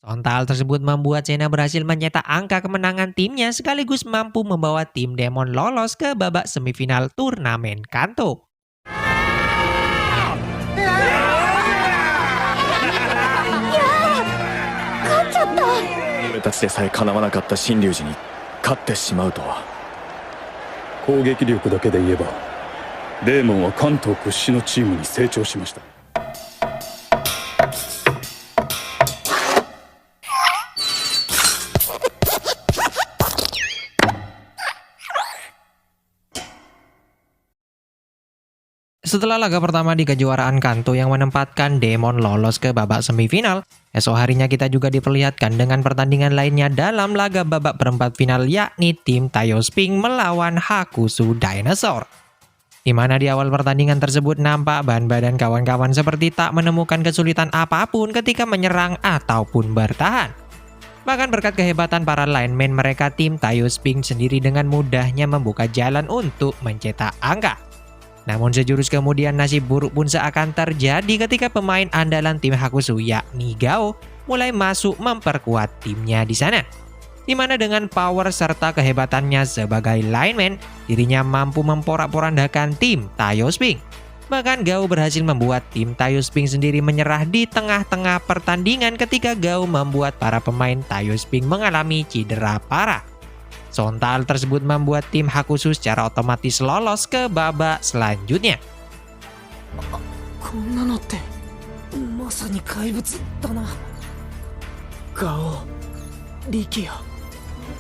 Sontal tersebut membuat Sena berhasil mencetak angka kemenangan timnya sekaligus mampu membawa tim Demon lolos ke babak semifinal turnamen Kanto. 勝っちゃった。俺たちでさえかなわなかった新龍寺に勝ってしまうとは。攻撃力だけで言えばデーモンは関東屈指のチームに成長しました。 Setelah laga pertama di kejuaraan Kanto yang menempatkan Demon lolos ke babak semifinal, esok harinya kita juga diperlihatkan dengan pertandingan lainnya dalam laga babak perempat final, yakni tim Tayo Sping melawan Hakusu Dinosaur. Di mana di awal pertandingan tersebut nampak Banba dan kawan-kawan seperti tak menemukan kesulitan apapun ketika menyerang ataupun bertahan. Bahkan berkat kehebatan para lineman mereka, tim Tayo Sping sendiri dengan mudahnya membuka jalan untuk mencetak angka. Namun sejurus kemudian nasib buruk pun seakan terjadi ketika pemain andalan tim Hakusu yakni Gao mulai masuk memperkuat timnya di sana. Di mana dengan power serta kehebatannya sebagai lineman, dirinya mampu memporak-porandakan tim Tayo Sping. Bahkan Gao berhasil membuat tim Tayo Sping sendiri menyerah di tengah-tengah pertandingan ketika Gao membuat para pemain Tayo Sping mengalami cedera parah. Sontal tersebut membuat tim Hakusu secara otomatis lolos ke babak selanjutnya. こんなのってまさに怪物だな。ガオ、リキヤ。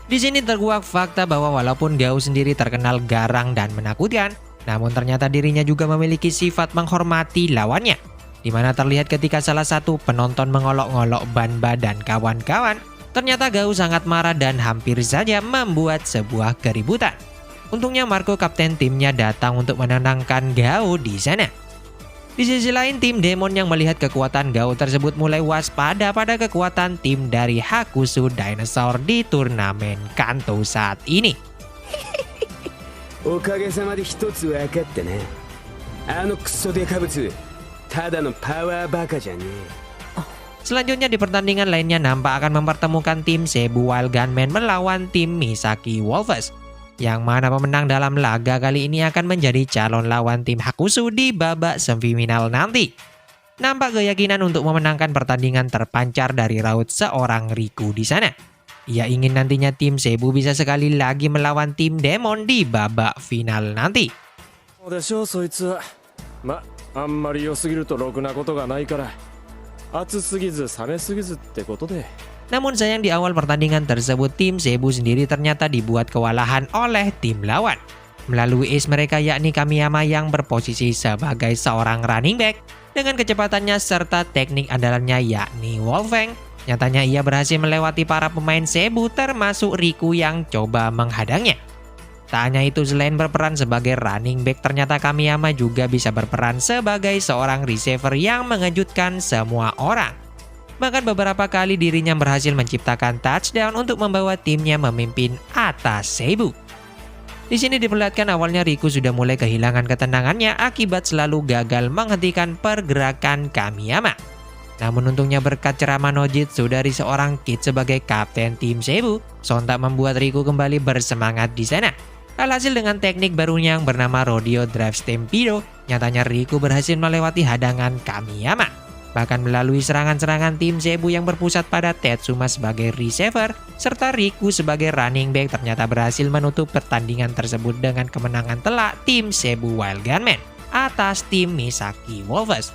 Di sini terkuak fakta bahwa walaupun Gao sendiri terkenal garang dan menakutkan, namun ternyata dirinya juga memiliki sifat menghormati lawannya. Di mana terlihat ketika salah satu penonton mengolok-ngolok Banba dan kawan-kawan, ternyata Gao sangat marah dan hampir saja membuat sebuah keributan. Untungnya Marco, kapten timnya, datang untuk menenangkan Gao di sana. Di sisi lain, tim Demon yang melihat kekuatan Gao tersebut mulai waspada pada kekuatan tim dari Hakusu Dinosaur di turnamen Kanto saat ini. おかげさまで一つ分かったな。あのクソデカブツ、ただのパワーバカじゃねえ。 Selanjutnya di pertandingan lainnya nampak akan mempertemukan tim Cebu Wild Gunmen melawan tim Misaki Wolves. Yang mana pemenang dalam laga kali ini akan menjadi calon lawan tim Hakusu di babak semifinal nanti. Nampak keyakinan untuk memenangkan pertandingan terpancar dari raut seorang Riku di sana. Ia ingin nantinya tim Cebu bisa sekali lagi melawan tim Demon di babak final nanti. そうでしょう、そいつは。ま、あんまり良すぎるとろくなことがないから。 熱すぎず冷めすぎずってことで。 Namun sayang di awal pertandingan tersebut tim Cebu sendiri ternyata dibuat kewalahan oleh tim lawan. Melalui ace mereka yakni Kamiyama yang berposisi sebagai seorang running back dengan kecepatannya serta teknik andalannya yakni Wolfgang. Nyatanya ia berhasil melewati para pemain Cebu termasuk Riku yang coba menghadangnya. Tak hanya itu, selain berperan sebagai running back, ternyata Kamiyama juga bisa berperan sebagai seorang receiver yang mengejutkan semua orang. Bahkan beberapa kali dirinya berhasil menciptakan touchdown untuk membawa timnya memimpin atas Cebu. Di sini diperlihatkan awalnya Riku sudah mulai kehilangan ketenangannya akibat selalu gagal menghentikan pergerakan Kamiyama. Namun untungnya berkat ceramah Nojitsu dari seorang kid sebagai kapten tim Cebu, sontak membuat Riku kembali bersemangat di sana. Alhasil dengan teknik barunya yang bernama Rodeo Drive Stampedo, nyatanya Riku berhasil melewati hadangan Kamiyama. Bahkan melalui serangan-serangan tim Cebu yang berpusat pada Tetsuma sebagai receiver, serta Riku sebagai running back ternyata berhasil menutup pertandingan tersebut dengan kemenangan telak tim Cebu Wild Gunmen atas tim Misaki Wolves.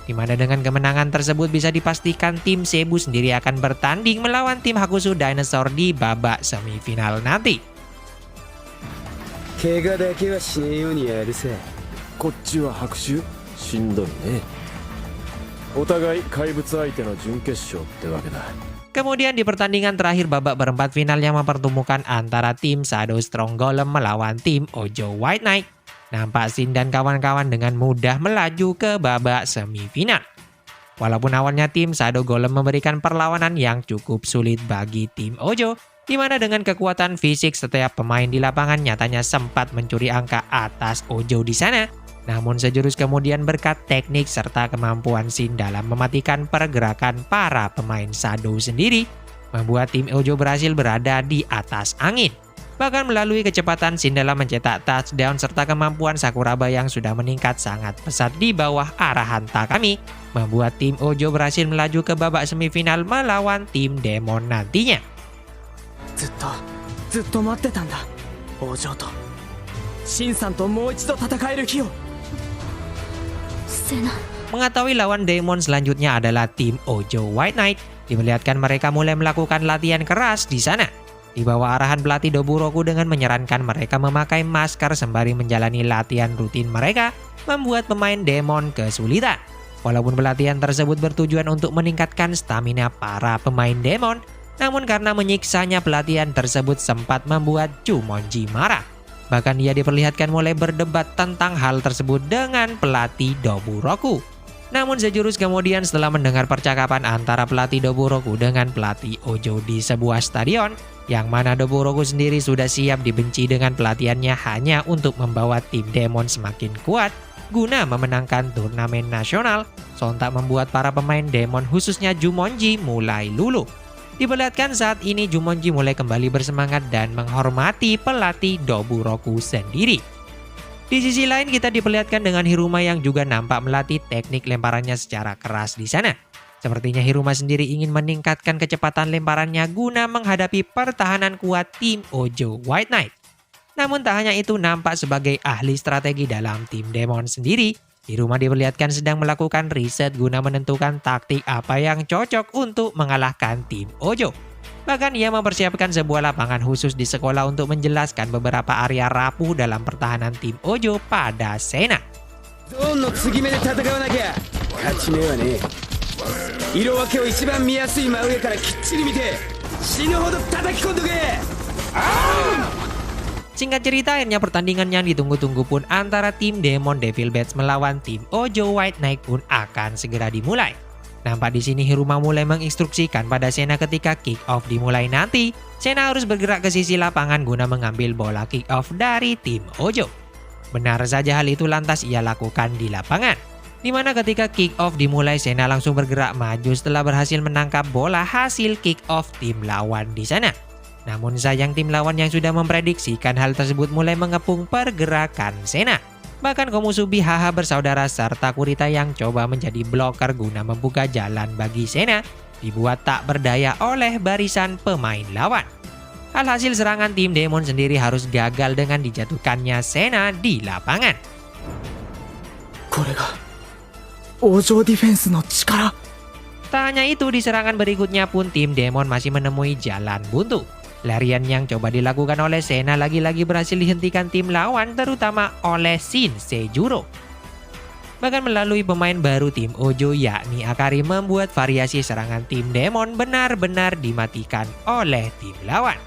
Di mana dengan kemenangan tersebut bisa dipastikan tim Cebu sendiri akan bertanding melawan tim Hakusu Dinosaur di babak semifinal nanti. 怪我だけはしねえようにやるさ。こっちは拍手しんどいね。お互い怪物相手の準決勝ってわけだ。 Kemudian di pertandingan terakhir babak berempat final yang mempertemukan antara tim Shadow Strong Golem melawan tim Ojo White Knight, nampak Shin dan kawan-kawan dengan mudah melaju ke babak semifinal. Walaupun awalnya tim Shadow Golem memberikan perlawanan yang cukup sulit bagi tim Ojo, di mana dengan kekuatan fisik setiap pemain di lapangan nyatanya sempat mencuri angka atas Ojo di sana. Namun sejurus kemudian berkat teknik serta kemampuan Shin dalam mematikan pergerakan para pemain Shadow sendiri, membuat tim Ojo berhasil berada di atas angin. Bahkan melalui kecepatan Shin dalam mencetak touchdown serta kemampuan Sakuraba yang sudah meningkat sangat pesat di bawah arahan Takami, membuat tim Ojo berhasil melaju ke babak semifinal melawan tim Demon nantinya. ずっと待ってたんだ王女とシンさんともう一度戦える日を Mengetahui lawan Demon selanjutnya adalah tim Ojo White Knight, diperlihatkan mereka mulai melakukan latihan keras di sana. Di bawah arahan pelatih Doburoku dengan menyarankan mereka memakai masker sembari menjalani latihan rutin mereka, membuat pemain Demon kesulitan. Walaupun pelatihan tersebut bertujuan untuk meningkatkan stamina para pemain Demon, namun karena menyiksanya pelatihan tersebut sempat membuat Jumonji marah. Bahkan ia diperlihatkan mulai berdebat tentang hal tersebut dengan pelatih Doburoku. Namun sejurus kemudian setelah mendengar percakapan antara pelatih Doburoku dengan pelatih Ojo di sebuah stadion, yang mana Doburoku sendiri sudah siap dibenci dengan pelatihannya hanya untuk membawa tim Demon semakin kuat guna memenangkan turnamen nasional, sontak membuat para pemain Demon khususnya Jumonji mulai luluh. Diperlihatkan saat ini Jumonji mulai kembali bersemangat dan menghormati pelatih Doburoku sendiri. Di sisi lain kita diperlihatkan dengan Hiruma yang juga nampak melatih teknik lemparannya secara keras di sana. Sepertinya Hiruma sendiri ingin meningkatkan kecepatan lemparannya guna menghadapi pertahanan kuat tim Ojo White Knight. Namun tak hanya itu, nampak sebagai ahli strategi dalam tim Demon sendiri, Hiruma diperlihatkan sedang melakukan riset guna menentukan taktik apa yang cocok untuk mengalahkan tim Ojo. Bahkan ia mempersiapkan sebuah lapangan khusus di sekolah untuk menjelaskan beberapa area rapuh dalam pertahanan tim Ojo pada Sena. ゾーンの継ぎ目で戦わなきゃ勝ち目はねえ色分けを一番見やすい真上からきっちり見て死ぬほど叩き込んどけ Singkat cerita, akhirnya pertandingan yang ditunggu-tunggu pun antara tim Demon Devil Bats melawan tim Ojo White Knight pun akan segera dimulai. Nampak di sini Hiruma mulai menginstruksikan pada Sena ketika kick off dimulai nanti, Sena harus bergerak ke sisi lapangan guna mengambil bola kick off dari tim Ojo. Benar saja hal itu lantas ia lakukan di lapangan, di mana ketika kick off dimulai Sena langsung bergerak maju setelah berhasil menangkap bola hasil kick off tim lawan di sana. Namun sayang tim lawan yang sudah memprediksikan hal tersebut mulai mengepung pergerakan Sena. Bahkan Komusubi, Haha bersaudara serta Kurita yang coba menjadi bloker guna membuka jalan bagi Sena dibuat tak berdaya oleh barisan pemain lawan. Alhasil serangan tim Demon sendiri harus gagal dengan dijatuhkannya Sena di lapangan. これが王城ディフェンスの力 Tak hanya itu, di serangan berikutnya pun tim Demon masih menemui jalan buntu. Larian yang coba dilakukan oleh Sena lagi-lagi berhasil dihentikan tim lawan, terutama oleh Shin Sejuro. Bahkan melalui pemain baru tim Ojo yakni Akari membuat variasi serangan tim Demon benar-benar dimatikan oleh tim lawan.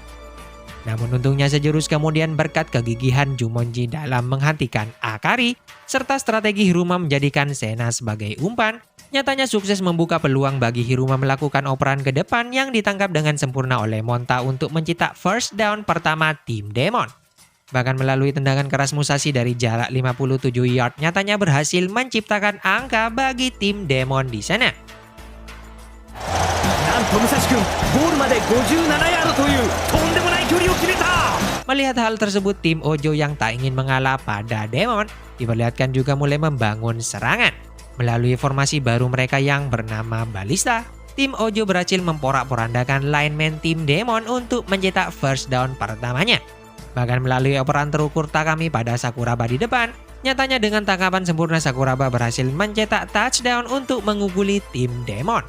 Namun untungnya sejurus kemudian berkat kegigihan Jumonji dalam menghentikan Akari, serta strategi Hiruma menjadikan Sena sebagai umpan, nyatanya sukses membuka peluang bagi Hiruma melakukan operan ke depan yang ditangkap dengan sempurna oleh Monta untuk mencetak first down pertama tim Demon. Bahkan melalui tendangan keras Musashi dari jarak 57 yard nyatanya berhasil menciptakan angka bagi tim Demon di sana. なんと武蔵君ゴールまで57ヤードというとんでもない距離を決めた Melihat hal tersebut, tim Ojo yang tak ingin mengalah pada Demon diperlihatkan juga mulai membangun serangan. Melalui formasi baru mereka yang bernama Balista, tim Ojo berhasil memporak-porandakan lineman tim Demon untuk mencetak first down pertamanya. Bahkan melalui operan terukur Takami pada Sakuraba di depan, nyatanya dengan tangkapan sempurna Sakuraba berhasil mencetak touchdown untuk mengungguli tim Demon.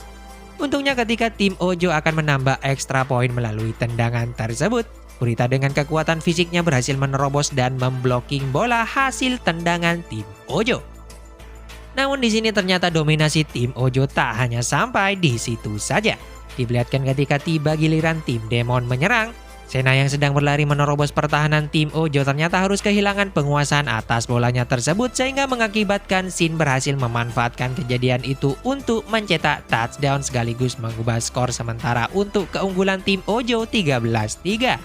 Untungnya ketika tim Ojo akan menambah ekstra poin melalui tendangan tersebut, Kurita dengan kekuatan fisiknya berhasil menerobos dan memblocking bola hasil tendangan tim Ojo. Namun di sini ternyata dominasi tim Ojo tak hanya sampai di situ saja. Diperlihatkan ketika tiba giliran tim Demon menyerang, Sena yang sedang berlari menerobos pertahanan tim Ojo ternyata harus kehilangan penguasaan atas bolanya tersebut sehingga mengakibatkan Shin berhasil memanfaatkan kejadian itu untuk mencetak touchdown sekaligus mengubah skor sementara untuk keunggulan tim Ojo 13-3.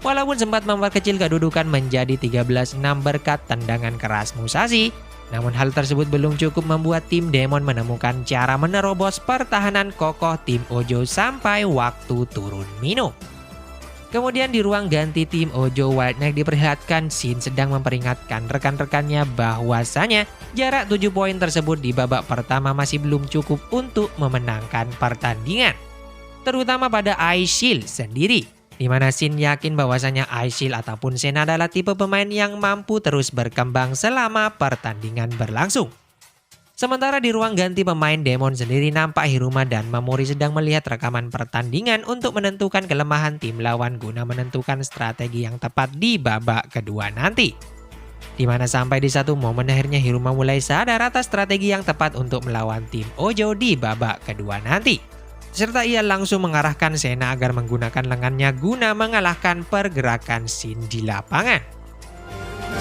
Walaupun sempat memperkecil kedudukan menjadi 13-6 berkat tendangan keras Musashi, namun hal tersebut belum cukup membuat tim Demon menemukan cara menerobos pertahanan kokoh tim Ojo sampai waktu turun minum. Kemudian di ruang ganti tim Ojo, White Knight diperlihatkan Shin sedang memperingatkan rekan-rekannya bahwasanya jarak 7 poin tersebut di babak pertama masih belum cukup untuk memenangkan pertandingan. Terutama pada Ice Shield sendiri, di mana Shin yakin bahwasanya Ice Shield ataupun Sen adalah tipe pemain yang mampu terus berkembang selama pertandingan berlangsung. Sementara di ruang ganti pemain Demon sendiri, nampak Hiruma dan Mamori sedang melihat rekaman pertandingan untuk menentukan kelemahan tim lawan guna menentukan strategi yang tepat di babak kedua nanti. Di mana sampai di satu momen akhirnya Hiruma mulai sadar atas strategi yang tepat untuk melawan tim Ojo di babak kedua nanti. Serta ia langsung mengarahkan Sena agar menggunakan lengannya guna mengalahkan pergerakan Shin di lapangan.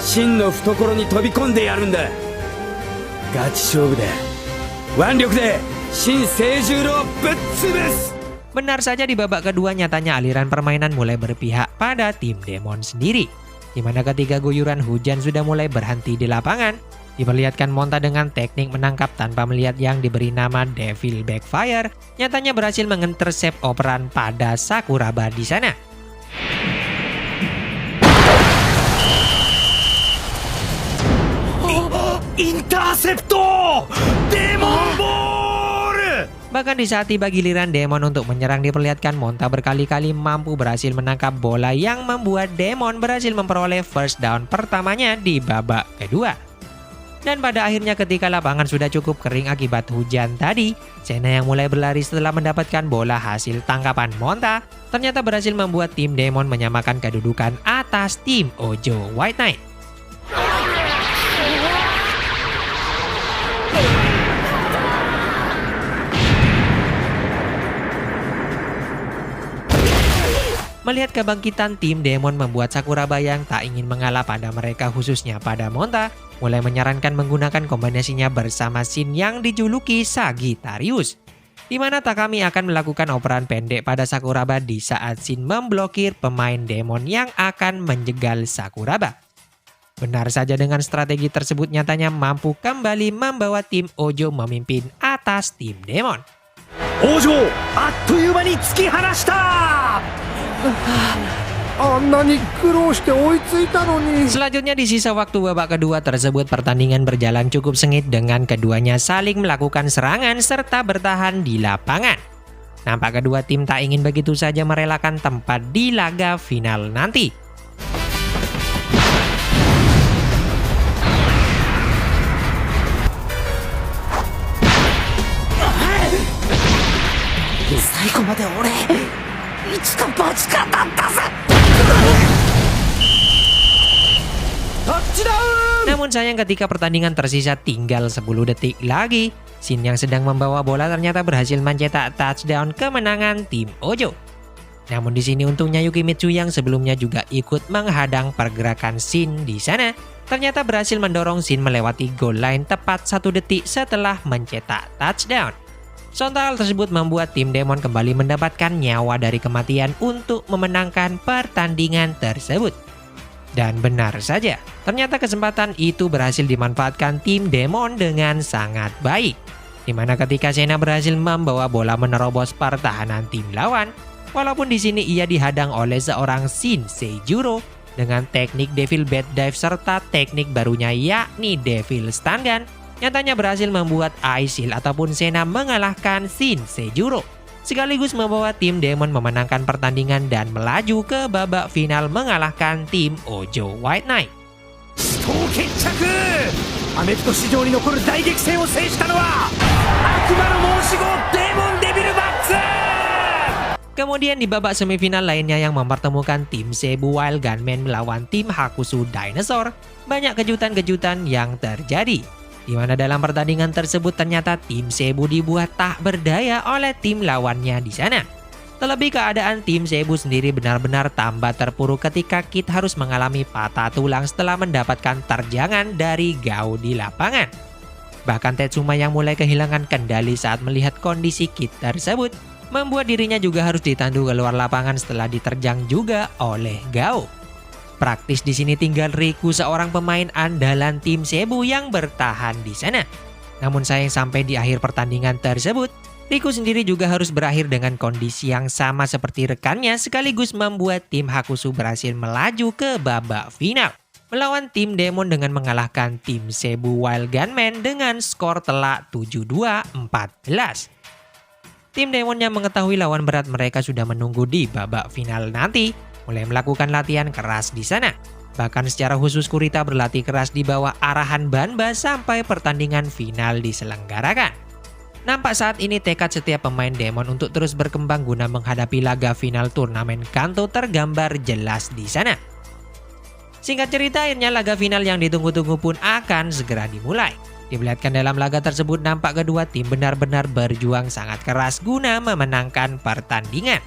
Shinの懐に飛び込んでやるんだ。ガチ勝負だ。腕力でShin聖十郎ぶっ潰す。 Benar saja di babak kedua nyatanya aliran permainan mulai berpihak pada tim Demon sendiri. Di mana ketika guyuran hujan sudah mulai berhenti di lapangan, diperlihatkan Monta dengan teknik menangkap tanpa melihat yang diberi nama Devil Backfire, nyatanya berhasil mengintercept operan pada Sakuraba di sana. Intercepto! Demon Ball! Bahkan di saat tiba giliran Demon untuk menyerang, diperlihatkan Monta berkali-kali mampu berhasil menangkap bola yang membuat Demon berhasil memperoleh first down pertamanya di babak kedua. Dan pada akhirnya ketika lapangan sudah cukup kering akibat hujan tadi, Sena yang mulai berlari setelah mendapatkan bola hasil tangkapan Monta, ternyata berhasil membuat tim Demon menyamakan kedudukan atas tim Ojo White Knight. Melihat kebangkitan tim Demon membuat Sakuraba yang tak ingin mengalah pada mereka khususnya pada Monta, mulai menyarankan menggunakan kombinasinya bersama Shin yang dijuluki Sagittarius. Di mana Takami akan melakukan operan pendek pada Sakuraba di saat Shin memblokir pemain Demon yang akan menjegal Sakuraba. Benar saja dengan strategi tersebut nyatanya mampu kembali membawa tim Ojo memimpin atas tim Demon. Ojo, あっという間に突き放した! Selanjutnya di sisa waktu babak kedua tersebut, pertandingan berjalan cukup sengit dengan keduanya saling melakukan serangan serta bertahan di lapangan. Nampak kedua tim tak ingin begitu saja merelakan tempat di laga final nanti. Namun sayang ketika pertandingan tersisa tinggal 10 detik lagi, Shin yang sedang membawa bola ternyata berhasil mencetak touchdown kemenangan tim Ojo. Namun di sini untungnya Yukimitsu yang sebelumnya juga ikut menghadang pergerakan Shin di sana, ternyata berhasil mendorong Shin melewati goal line tepat 1 detik setelah mencetak touchdown. Sontak hal tersebut membuat tim Demon kembali mendapatkan nyawa dari kematian untuk memenangkan pertandingan tersebut. Dan benar saja, ternyata kesempatan itu berhasil dimanfaatkan tim Demon dengan sangat baik. Dimana ketika Sena berhasil membawa bola menerobos pertahanan tim lawan, walaupun di sini ia dihadang oleh seorang Shin Seijuro dengan teknik Devil Bad Dive serta teknik barunya yakni Devil Stun Gun, nyatanya berhasil membuat Ice Shield ataupun Sena mengalahkan Shin Seijuro, sekaligus membawa tim Demon memenangkan pertandingan dan melaju ke babak final mengalahkan tim Ojo White Knight. Kemudian di babak semifinal lainnya yang mempertemukan tim Seibu Wild Gunman melawan tim Hakusu Dinosaur, banyak kejutan-kejutan yang terjadi. Di mana dalam pertandingan tersebut ternyata tim Seibu dibuat tak berdaya oleh tim lawannya di sana. Terlebih keadaan tim Seibu sendiri benar-benar tambah terpuruk ketika Kid harus mengalami patah tulang setelah mendapatkan terjangan dari Gao di lapangan. Bahkan Tetsuma yang mulai kehilangan kendali saat melihat kondisi Kid tersebut, membuat dirinya juga harus ditandu keluar lapangan setelah diterjang juga oleh Gao. Praktis di sini tinggal Riku, seorang pemain andalan tim Cebu yang bertahan di sana. Namun sayang sampai di akhir pertandingan tersebut, Riku sendiri juga harus berakhir dengan kondisi yang sama seperti rekannya, sekaligus membuat tim Hakushu berhasil melaju ke babak final melawan tim Demon dengan mengalahkan tim Cebu Wild Gunmen dengan skor telak 7-2-14. Tim Demon yang mengetahui lawan berat mereka sudah menunggu di babak final nanti, mulai melakukan latihan keras di sana. Bahkan secara khusus Kurita berlatih keras di bawah arahan Banba sampai pertandingan final diselenggarakan. Nampak saat ini tekad setiap pemain Demon untuk terus berkembang guna menghadapi laga final turnamen Kanto tergambar jelas di sana. Singkat cerita, akhirnya laga final yang ditunggu-tunggu pun akan segera dimulai. Diperlihatkan dalam laga tersebut nampak kedua tim benar-benar berjuang sangat keras guna memenangkan pertandingan.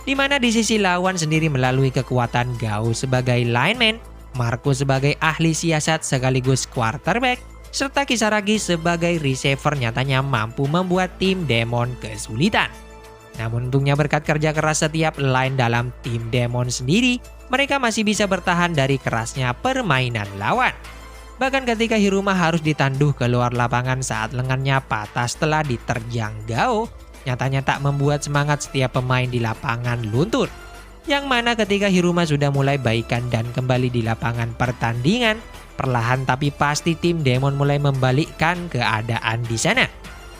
Di mana di sisi lawan sendiri melalui kekuatan Gao sebagai lineman, Marco sebagai ahli siasat sekaligus quarterback, serta Kisaragi sebagai receiver nyatanya mampu membuat tim Demon kesulitan. Namun untungnya berkat kerja keras setiap line dalam tim Demon sendiri, mereka masih bisa bertahan dari kerasnya permainan lawan. Bahkan ketika Hiruma harus ditanduh keluar lapangan saat lengannya patah setelah diterjang Gao, nyatanya tak membuat semangat setiap pemain di lapangan luntur. Yang mana ketika Hiruma sudah mulai baikan dan kembali di lapangan pertandingan, perlahan tapi pasti tim Demon mulai membalikkan keadaan di sana.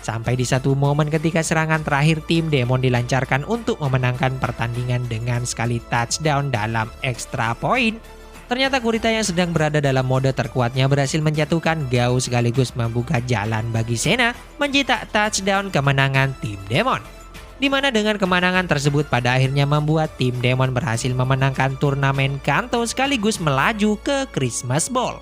Sampai di satu momen ketika serangan terakhir tim Demon dilancarkan untuk memenangkan pertandingan dengan sekali touchdown dalam extra point. Ternyata Kurita yang sedang berada dalam mode terkuatnya berhasil menjatuhkan Gao sekaligus membuka jalan bagi Sena mencetak touchdown kemenangan tim Demon. Di mana dengan kemenangan tersebut pada akhirnya membuat tim Demon berhasil memenangkan turnamen Kanto sekaligus melaju ke Christmas Bowl.